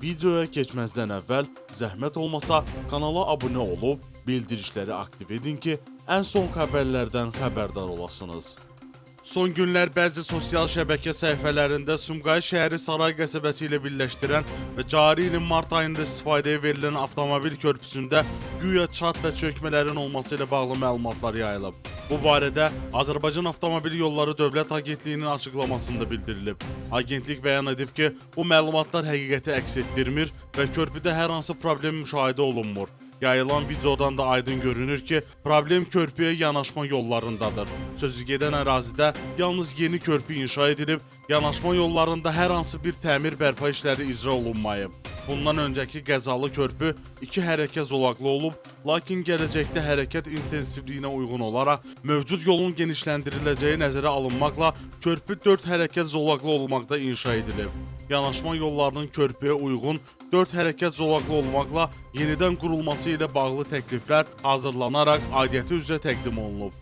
Videoya keçməzdən əvvəl zəhmət olmasa kanala abunə olub, bildirişləri aktiv edin ki, ən son xəbərlərdən xəbərdar olasınız. Son günlər bəzi sosial şəbəkə səhifələrində Sumqayıt şəhəri Saray qəsəbəsi ilə birləşdirən və cari ilin mart ayında istifadəyə verilən avtomobil körpüsündə güya çat və çökmələrin olması ilə bağlı məlumatlar yayılıb. Bu barədə Azərbaycan Avtomobil Yolları Dövlət Agentliyinin açıqlamasında bildirilib. Agentlik bəyan edib ki, bu məlumatlar həqiqəti əks etdirmir və körpüdə hər hansı problem müşahidə olunmur. Yayılan videodan da aydın görünür ki, problem körpüyə yanaşma yollarındadır. Sözü gedən ərazidə yalnız yeni körpü inşa edilib, yanaşma yollarında hər hansı bir təmir bərpa işləri icra olunmayıb. Bundan öncəki qəzalı körpü 2 hərəkət zolaqlı olub, lakin gələcəkdə hərəkət intensivliyinə uyğun olaraq mövcud yolun genişləndiriləcəyi nəzərə alınmaqla körpü 4 hərəkət zolaqlı olmaqda inşa edilib. Yanaşma yollarının körpüyə uyğun 4 hərəkət zolaqlı olmaqla yenidən qurulması ilə bağlı təkliflər hazırlanaraq aidiyyəti üzrə təqdim olunub.